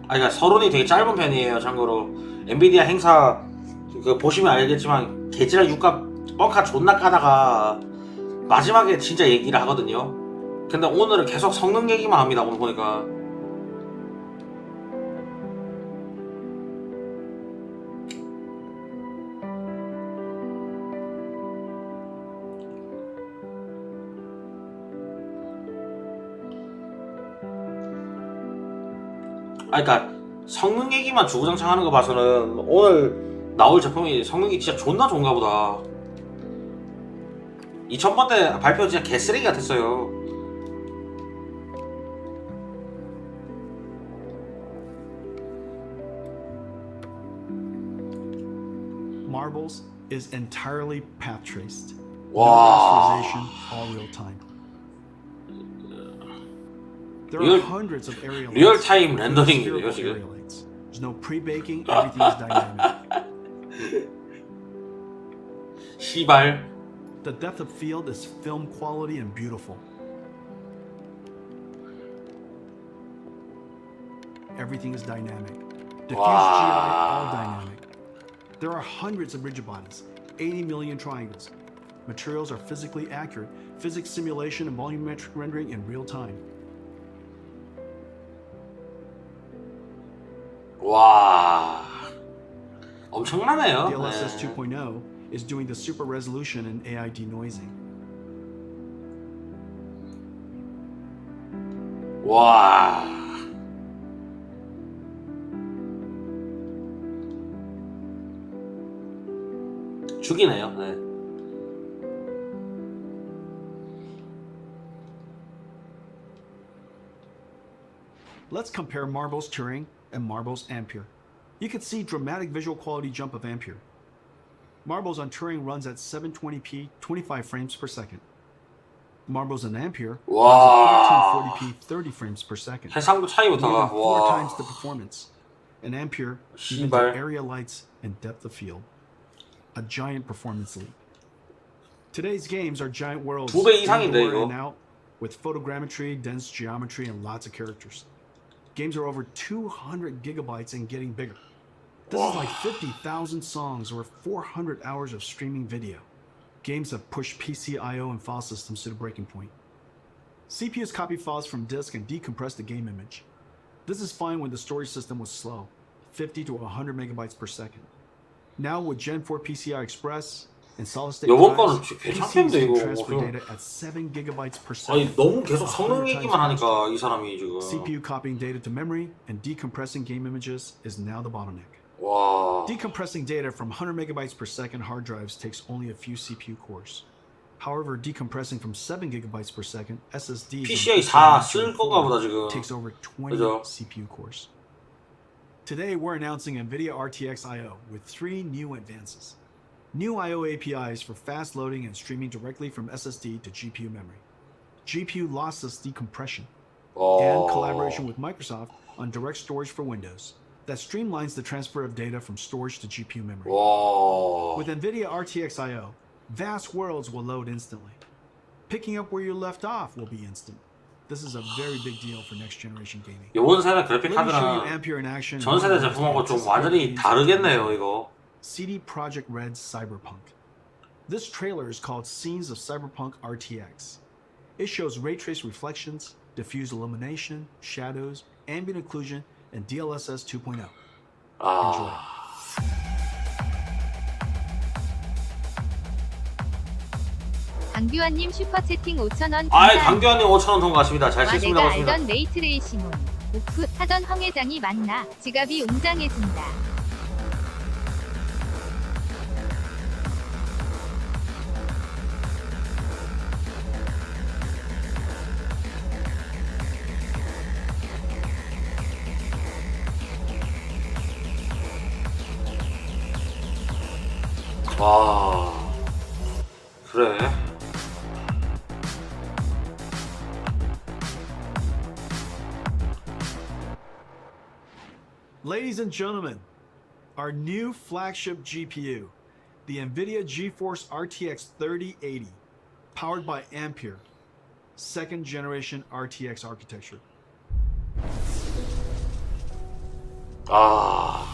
아, 그러니까 서론이 되게 짧은 편이에요. 참고로 엔비디아 행사 그 보시면 알겠지만 개지랄 유가 뻥카 존나 까다가 마지막에 진짜 얘기를 하거든요. 근데 오늘은 계속 성능 얘기만 합니다. 오늘 보니까. 그러니까 성능 얘기만 주구장창 하는 거 봐서는 오늘 나올 제품이 성능이 진짜 존나 좋은가 보다. 2000번대 발표 진짜 개쓰레기 같았어요. Marbles is entirely path traced. 와. No rasterization, all real time. There are hundreds of area lights. 리얼 타임 렌더링이에요 지금. There's no pre-baking, everything is dynamic. 시발. The depth of field is film quality and beautiful. Everything is dynamic. Diffuse GI, all dynamic. There are hundreds of rigid bodies, 80 million triangles. Materials are physically accurate, physics simulation and volumetric rendering in real time. 와, 엄청나네요. DLSS 2.0 is doing the super resolution and AI denoising. 와. 죽이네요. 네. Let's compare Marbles Turing and Marbles Ampere. You can see dramatic visual quality jump of Ampere. Marbles on Turing runs at 720p, 25 frames per second. Marbles on Ampere runs at 1440p, 30 frames per second. 해상도 차이부터가 4 times the performance. And Ampere even the area lights and depth of field. A giant performance leap. Today's games are giant worlds. 2배 이상인데 in 이거. and out, with photogrammetry, dense geometry, and lots of characters. Games are over 200 gigabytes and getting bigger. This is like 50,000 songs or 400 hours of streaming video. Games have pushed PC I/O and file systems to the breaking point. CPUs copy files from disk and decompress the game image. This is fine when the storage system was slow, 50 to 100 megabytes per second. Now with Gen 4 PCI Express and solid-state 요번 거는 drives, 괜찮겠는데 PCs can 이거. transfer data at 7 gigabytes per 아니 second. 너무 계속 성능 얘기만 하니까 이 사람이 지금. CPU copying data to memory and decompressing game images is now the bottleneck. 와. Decompressing data from 100 megabytes per second hard drives takes only a few CPU cores. However, decompressing from 7 gigabytes per second SSDs PCI 4 쓸 건가 보다 지금. takes over 20 그죠? CPU cores. Today, we're announcing Nvidia RTX I/O with 3 new advances. New I/O APIs for fast loading and streaming directly from SSD to GPU memory. GPU lossless decompression, 와. and collaboration with Microsoft on direct storage for Windows that streamlines the transfer of data from storage to GPU memory. 와. With Nvidia RTX IO, vast worlds will load instantly. Picking up where you left off will be instant. This is a very big deal for next generation gaming. 이번 세대 그래픽 Let me show you 카드랑 Ampere in action. 전 세대 제품하고 좀 완전히 다르겠네요, 이거. CD Projekt Red's Cyberpunk. This trailer is called Scenes of Cyberpunk RTX. It shows ray trace reflections, diffuse illumination, shadows, ambient occlusion, and DLSS 2.0. Enjoy. 강규환님 슈퍼채팅 5,000원 아이, 강규환님 5,000원 통과하십니다. 잘 와, 쓰겠습니다. 내가 고맙습니다. 알던 레이트레이싱 온 오프 하던 황 회장이 맞나? 지갑이 웅장해진다. 와. 그래. Ladies and gentlemen, our new flagship GPU, the Nvidia GeForce RTX 3080, powered by Ampere, second generation RTX architecture. 아.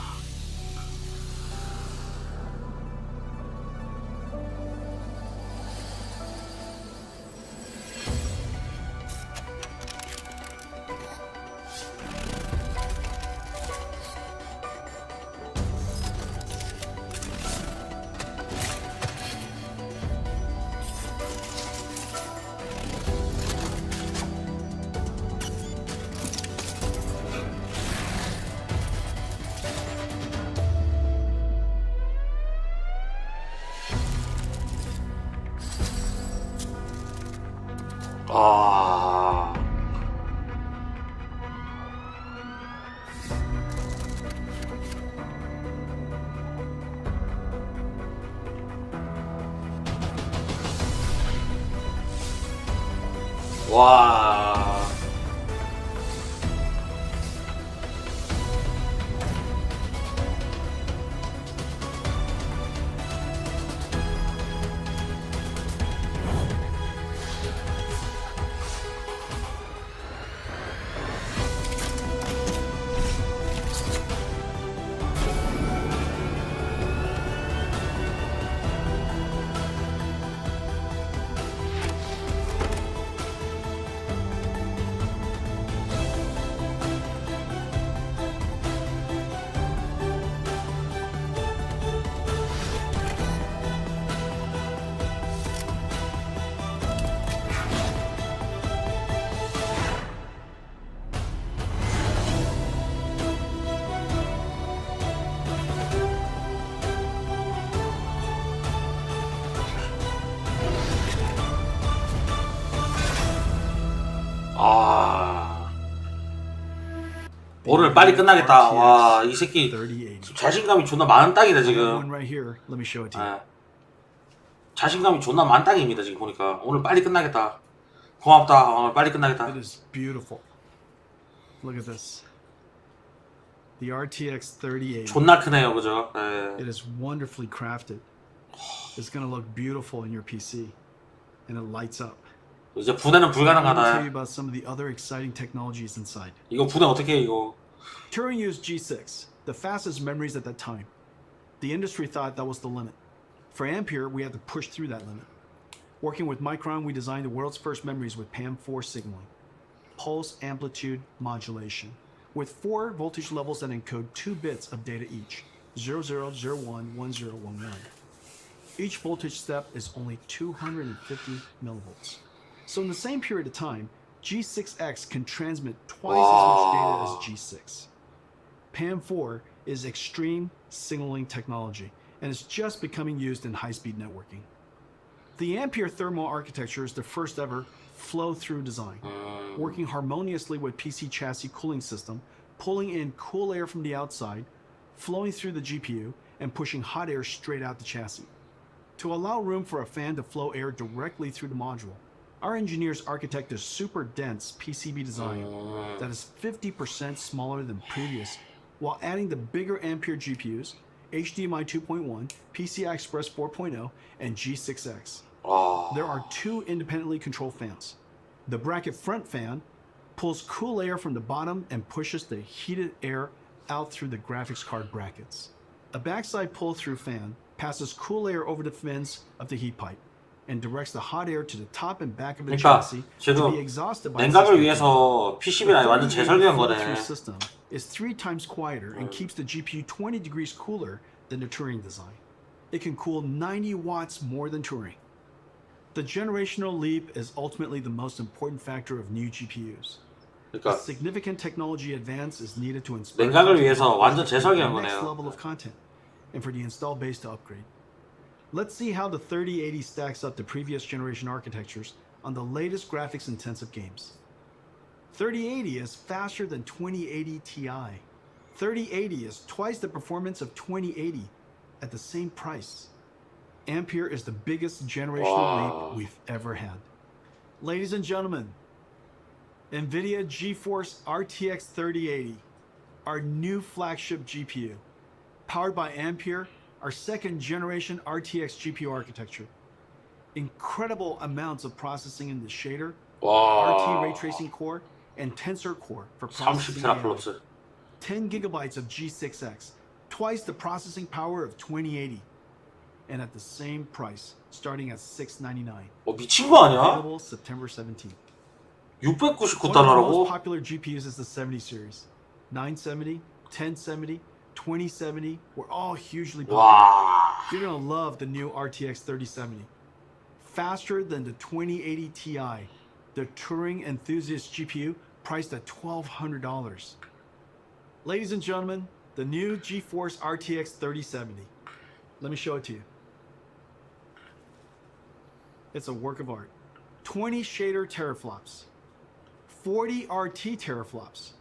아. 와. 아. 오늘 빨리 끝나겠다. 와, 이 새끼 3080. 자신감이 존나 많은 땅이다 One 지금. right here. Let me show it to you. 예. 자신감이 존나 많은 땅입니다 지금 보니까. 오늘 빨리 끝나겠다. 고맙다. 오늘 빨리 끝나겠다. It is beautiful. Look at this. The RTX 3080. 존나 크네요, 그죠? 예. It is wonderfully crafted. It's going to look beautiful in your PC. And it lights up. 이제 분해는 Let me tell you 불가능하다. about some of the other exciting technologies inside. 이거 분해 어떻게 해 이거? Turing used G6, the fastest memories at that time. The industry thought that was the limit. For Ampere, we had to push through that limit. Working with Micron, we designed the world's first memories with PAM4 signaling, pulse amplitude modulation, with 4 voltage levels that encode 2 bits of data each, 00, 01, 1011. Each voltage step is only 250 millivolts. So in the same period of time, G6X can transmit twice as much data as G6. PAM4 is extreme signaling technology, and it's just becoming used in high-speed networking. The Ampere thermal architecture is the first ever flow-through design, working harmoniously with PC chassis cooling system, pulling in cool air from the outside, flowing through the GPU, and pushing hot air straight out the chassis. To allow room for a fan to flow air directly through the module, Our engineers architect a super dense PCB design that is 50% smaller than previous, while adding the bigger Ampere GPUs, HDMI 2.1, PCI Express 4.0, and G6X. There are 2 independently controlled fans. The bracket front fan pulls cool air from the bottom and pushes the heated air out through the graphics card brackets. A backside pull-through fan passes cool air over the fins of the heat pipe and directs the hot air to the top and back of the 그러니까 chassis to 지금 be exhausted by the 냉각을 system. 위해서 PCB랑 완전 재설계한 거네. The system is 3 times quieter and keeps the GPU 20 degrees cooler than the Turing design. It can cool 90 watts more than Turing. The generational leap is ultimately the most important factor of new GPUs. A 그러니까 significant technology advance is needed to inspire 냉각을 위해서 완전 the 재설계한 next 거네요. level of content and for the install base to upgrade. Let's see how the 3080 stacks up to previous generation architectures on the latest graphics intensive games. 3080 is faster than 2080 Ti. 3080 is twice the performance of 2080 at the same price. Ampere is the biggest generational leap we've ever had. Ladies and gentlemen, Nvidia GeForce RTX 3080, our new flagship GPU, powered by Ampere, our second generation RTX GPU architecture. Incredible amounts of processing in the shader, RT ray tracing core, and tensor core for 30 processing AI. 테라플러스. 10 gigabytes of G6X, twice the processing power of 2080, and at the same price, starting at $699. 미친 거 아니야? Available September 17th. One of the most 699달러라고? popular GPUs is the 70 series. 970, 1070, 2070 were all hugely popular. 와. You're gonna love the new RTX 3070. Faster than the 2080 Ti, the Turing enthusiast GPU priced at $1,200. Ladies and gentlemen, the new GeForce RTX 3070. Let me show it to you. It's a work of art. 20 shader teraflops, 40 RT teraflops,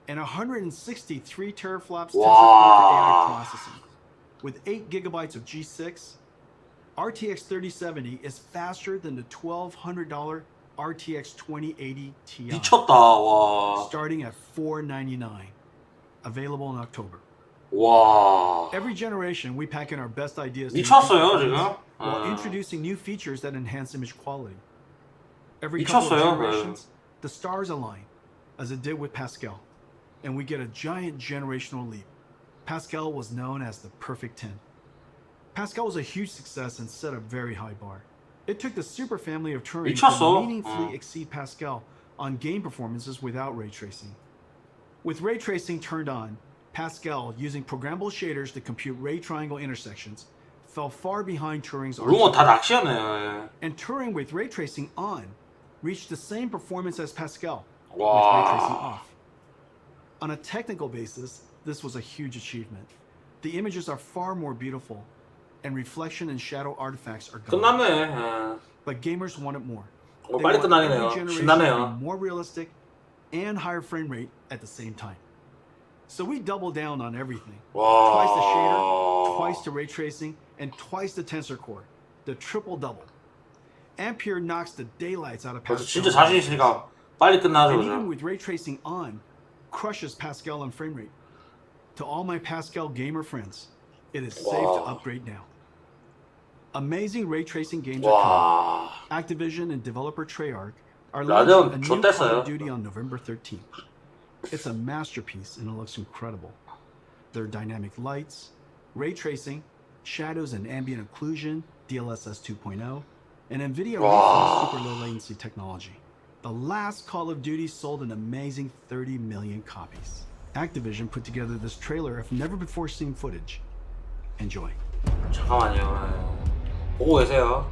and 163 teraflops tensor core for AI processing. With 8 gigabytes of G6, RTX 3070 is faster than the $1,200 RTX 2080 Ti, 미쳤다. 와. starting at $499. Available in October. 와. Every generation, we pack in our best ideas to 미쳤어요, improve 지금? performance while introducing new features that enhance image quality. Every couple of 미쳤어요, generations, the stars align, as it did with Pascal, and we get a giant generational leap. Pascal was known as the perfect 10. Pascal was a huge success and set a very high bar. It took the super family of Turing 미쳤어. to meaningfully exceed Pascal on game performances without ray tracing. With ray tracing turned on, Pascal, using programmable shaders to compute ray triangle intersections, fell far behind Turing's 루머 다 architecture. 낚시하네. And Turing with ray tracing on reached the same performance as Pascal with 와. ray tracing off. On a technical basis, this was a huge achievement. The images are far more beautiful, and reflection and shadow artifacts are gone. 끝났네. 예. But gamers wanted more. 어, They 빨리 want 끝나네요. every generation 신나네요. to be more realistic and higher frame rate at the same time. So we double down on everything. Twice the shader, 와. twice the ray tracing, and twice the tensor core. The triple double. Ampere knocks the daylights out of 그래서 Pascal. 진짜 자신 있으니까 빨리 끝나죠, And even 그죠? with ray tracing on, crushes Pascal on frame rate. To all my Pascal gamer friends, it is safe to Wow. upgrade now. Amazing ray tracing games are coming. 와. Activision and developer Treyarch are 라디오 launching a new Call 좋댔어요. of Duty on November 13th. It's a masterpiece and it looks incredible. There are dynamic lights, ray tracing, shadows and ambient occlusion, DLSS 2.0, and Nvidia Wow. super low latency technology. The last Call of Duty sold an amazing 30 million copies. Activision put together this trailer of never before seen footage. Enjoy. 잠깐만요. 예. 보고 계세요.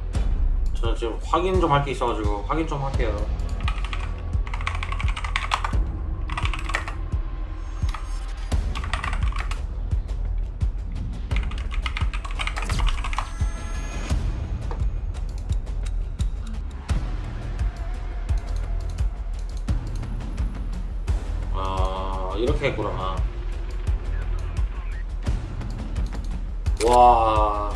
저는 지금 확인 좀 할 게 있어가지고 확인 좀 할게요. 아, 이렇게 했구나. 와.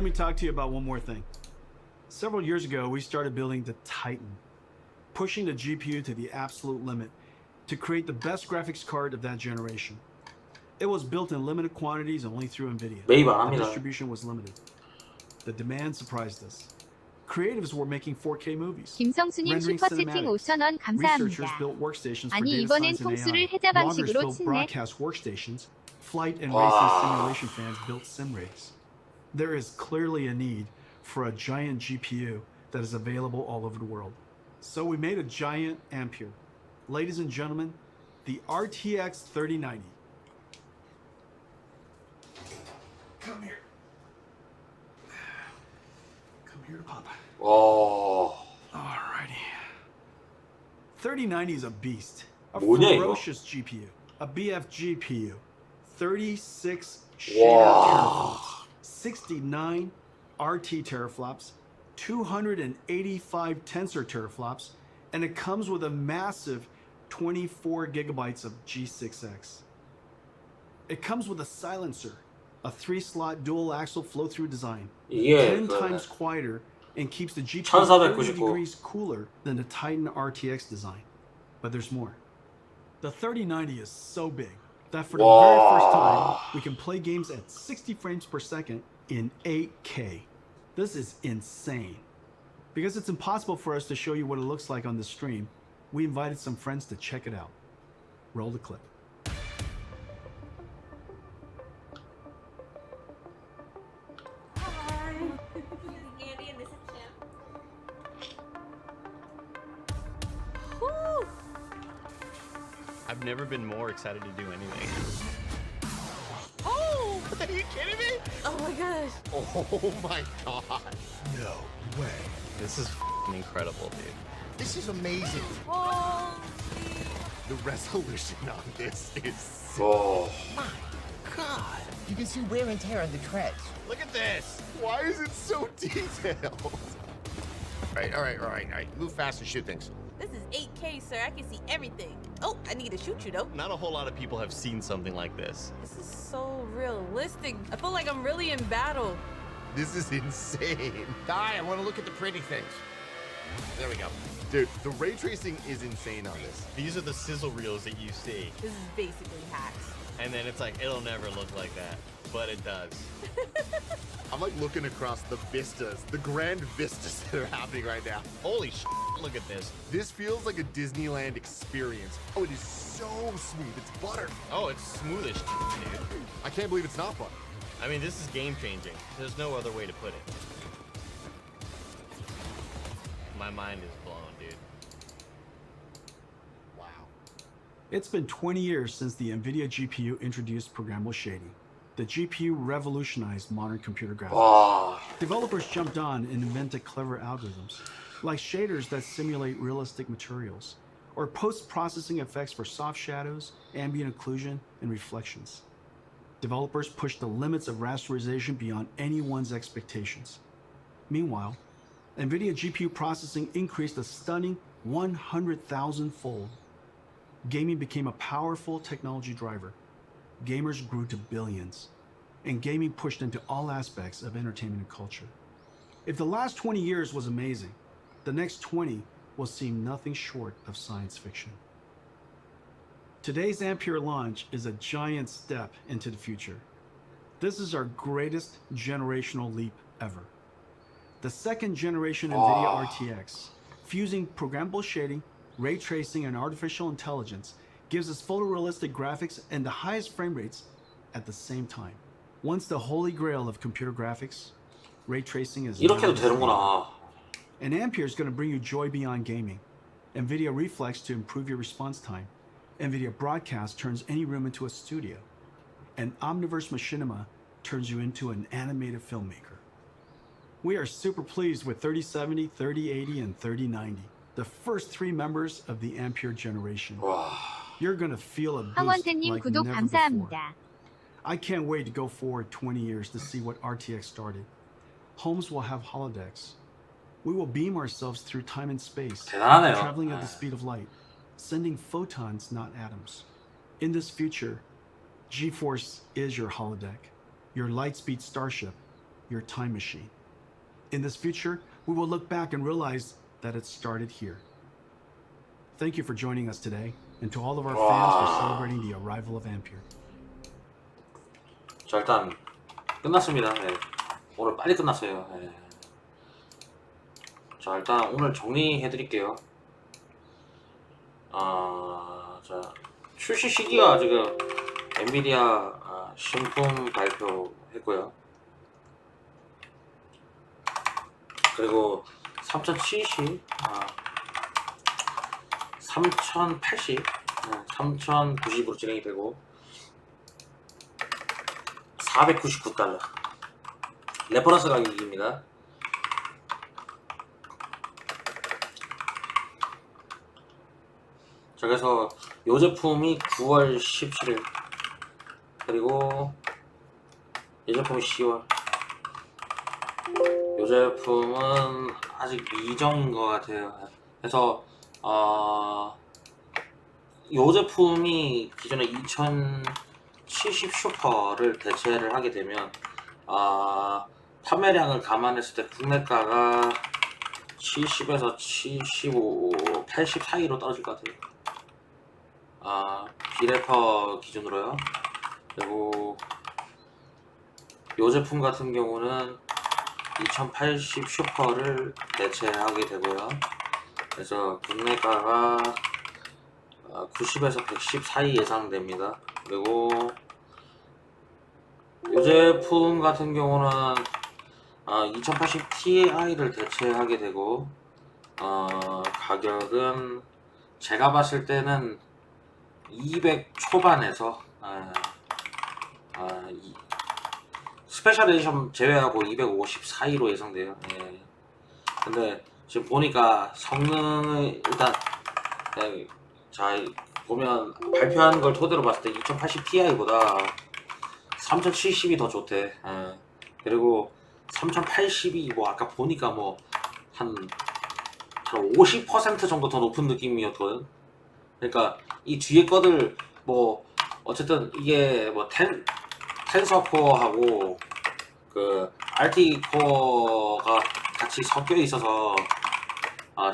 let me talk to you about one more thing. Several years ago, we started building the Titan, pushing the GPU to the absolute limit to create the best graphics card of that generation. It was built in limited quantities only through Nvidia. 매입 안 The 합니다. distribution was limited. The demand surprised us. Creatives were making 4K movies. 김성수님 rendering 슈퍼채팅 cinematics. 5,000원 Researchers 감사합니다. built workstations for 아니 data 이번엔 science and 통수를 AI. 해자 Bloggers 방식으로 built 치네. broadcast workstations. Flight and racing simulation fans built sim rigs. There is clearly a need for a giant GPU that is available all over the world. So we made a giant Ampere. Ladies and gentlemen, the RTX 3090. Come here. Come here to Papa. 와. Alrighty. 3090 is a beast. A 뭐냐, 이거? ferocious GPU. A BF GPU. 36 와. teraflops. 69 RT teraflops. 285 tensor teraflops. And it comes with a massive 24 gigabytes of G6X. It comes with a silencer. A 3-slot dual axle flow-through design. 이게 10 그 times quieter and keeps the GPU 1499. 30 degrees cooler than the Titan RTX design. But there's more. The 3090 is so big that for the very first time, we can play games at 60 frames per second in 8K. This is insane. Because it's impossible for us to show you what it looks like on the stream, we invited some friends to check it out. Roll the clip. Hi. This is Andy and this is Kim. Woo! I've never been more excited to do anything. Oh! Are you kidding me? Oh my gosh. Oh my god. No way. This is f***ing incredible, dude. This is amazing. Holy. The resolution on this is 와. my god. You can see wear and tear on the treads. Look at this. Why is it so detailed? All right. Move fast and shoot things. This is 8K, sir. I can see everything. Oh, I need to shoot you though. Not a whole lot of people have seen something like this. This is so realistic. I feel like I'm really in battle. This is insane. Guy, I want to look at the pretty things. There we go. Dude, the ray tracing is insane on this. These are the sizzle reels that you see. This is basically hacks. And then it's like, it'll never look like that. But it does. I'm like looking across the vistas, the grand vistas that are happening right now. Holy sh! Look at this. This feels like a Disneyland experience. Oh, it is so smooth. It's butter. Oh, it's smooth as shit, dude. I can't believe it's not butter. I mean, this is game changing. There's no other way to put it. My mind is blown, dude. Wow. It's been 20 years since the Nvidia GPU introduced programmable shading. The GPU revolutionized modern computer graphics. 와. Developers jumped on and invented clever algorithms, like shaders that simulate realistic materials, or post-processing effects for soft shadows, ambient occlusion, and reflections. Developers pushed the limits of rasterization beyond anyone's expectations. Meanwhile, Nvidia GPU processing increased a stunning 100,000-fold. Gaming became a powerful technology driver. Gamers grew to billions, and gaming pushed into all aspects of entertainment and culture. If the last 20 years was amazing, the next 20 will seem nothing short of science fiction. Today's Ampere launch is a giant step into the future. This is our greatest generational leap ever. The second generation NVIDIA RTX, fusing programmable shading, ray tracing, and artificial intelligence, gives us photorealistic graphics and the highest frame rates at the same time. Once the holy grail of computer graphics, ray tracing is 이렇게도 되는구나. and Ampere is going to bring you joy beyond gaming. NVIDIA Reflex to improve your response time. NVIDIA Broadcast turns any room into a studio. And Omniverse Machinima turns you into an animated filmmaker. We are super pleased with 3070, 3080, and 3090, the first three members of the Ampere generation. 와. You're going to feel a boost 황원태님 like 구독 never before. 감사합니다. I can't wait to go forward 20 years to see what RTX started. Homes will have holodecks. We will beam ourselves through time and space, 대단하네요. traveling at the speed of light, sending photons, not atoms. In this future, GeForce is your holodeck, your lightspeed starship, your time machine. In this future, we will look back and realize that it started here. Thank you for joining us today, and to all of our fans for celebrating the arrival of Ampere. 자, 일단 끝났습니다. 네. 오늘 빨리 끝났어요. 네. 자, 일단 오늘 정리해 드릴게요. 자, 출시 시기가 지금 엔비디아 신품 발표했고요. 그리고 3070, 3080, 3090으로 진행이 되고 499달러 레퍼런스 가격입니다. 자, 그래서 이 제품이 9월 17일 그리고 이 제품이 10월. 이 제품은 아직 미정인 것 같아요. 그래서 이 제품이 기존의 2070 슈퍼를 대체를 하게 되면 판매량을 감안했을 때 국내가가 70에서 75, 80 사이로 떨어질 것 같아요. 비래퍼 기준으로요. 그리고 이 제품 같은 경우는 2080 슈퍼를 대체하게 되고요. 그래서 국내가가 90에서 110 사이 예상됩니다. 그리고 이 제품 같은 경우는 2080 Ti를 대체하게 되고 가격은 제가 봤을 때는 200 초반에서 스페셜 에디션 제외하고 250 사이로 예상돼요. 예. 근데 지금 보니까 성능을 일단 자 보면 발표한 걸 토대로 봤을 때 2080 Ti보다 3070이 더 좋대. 예. 그리고 3080이 뭐 아까 보니까 뭐 한 50% 정도 더 높은 느낌이었거든. 그러니까 이 뒤에 거들 뭐 어쨌든 이게 뭐 텐서 코어하고 그 RT 코어가 같이 섞여 있어서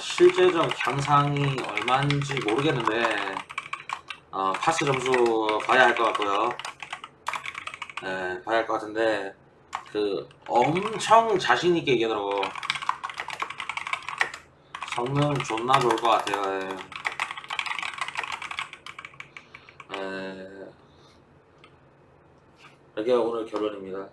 실제적 향상이 얼마인지 모르겠는데 파스 점수 봐야 할 것 같고요. 네, 봐야 할 것 같은데 그 엄청 자신 있게 얘기하더라고. 성능 존나 좋을 것 같아요. 이게 오늘 결론입니다.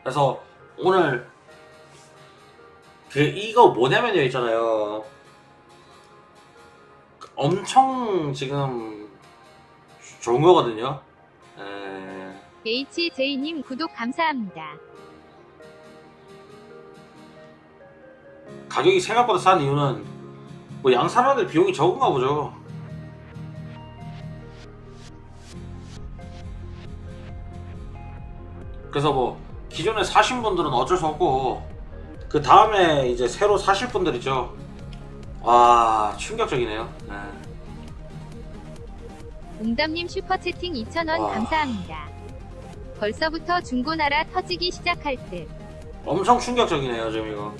그래서 오늘 이거 뭐냐면요 있잖아요. 엄청 지금 좋은 거거든요. HJ님 구독 감사합니다. 가격이 생각보다 싼 이유는 뭐 양산하는데 비용이 적은가 보죠. 그래서 뭐 기존에 사신 분들은 어쩔 수 없고 그 다음에 이제 새로 사실 분들 있죠. 와 충격적이네요. 웅담님 슈퍼채팅 2,000원 와. 감사합니다. 벌써부터 중고나라 터지기 시작할 듯. 엄청 충격적이네요 지금 이거.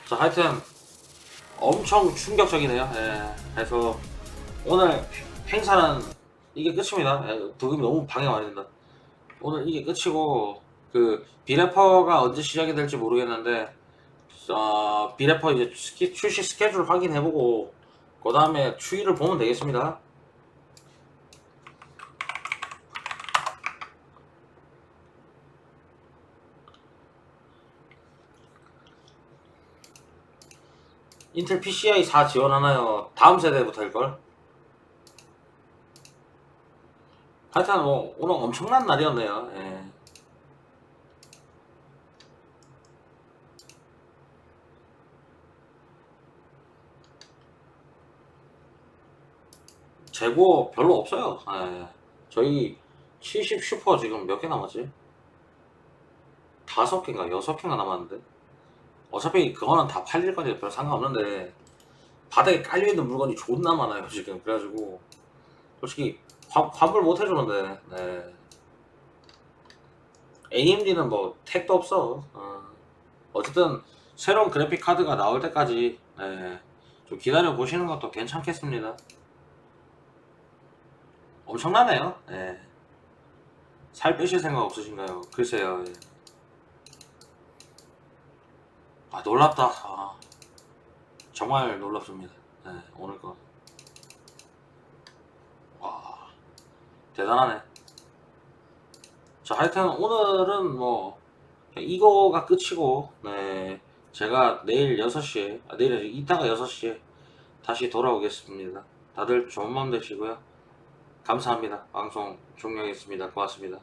자 하여튼 엄청 충격적이네요. 그래서 오늘 행사는 이게 끝입니다. 부금이 너무 방해가 많이 된다. 오늘 이게 끝이고 그 비래퍼가 언제 시작이 될지 모르겠는데 비래퍼 이제 출시 스케줄 확인해보고 그 다음에 추이를 보면 되겠습니다. 인텔 PCI 4 지원하나요? 다음 세대부터 할걸? 하여튼 뭐 오늘 엄청난 날이었네요. 재고 별로 없어요. 저희 70 슈퍼 지금 몇 개 남았지? 5개인가 6개인가 남았는데 어차피 그거는 다 팔릴 거니까 별 상관없는데 바닥에 깔려있는 물건이 존나 많아요 지금. 그래가지고 솔직히 환불 못 해주는데. 네. AMD는 뭐 택도 없어. 어쨌든 새로운 그래픽 카드가 나올 때까지 네, 좀 기다려 보시는 것도 괜찮겠습니다. 엄청나네요. 네. 살 빼실 생각 없으신가요? 글쎄요. 예. 아 놀랍다. 아, 정말 놀랍습니다. 네, 오늘 거. 와 대단하네. 자 하여튼 오늘은 뭐 이거가 끝이고, 네 제가 내일 6시에 내일 이따가 6시에 다시 돌아오겠습니다. 다들 좋은 밤 되시고요. 감사합니다. 방송 종료하겠습니다. 고맙습니다.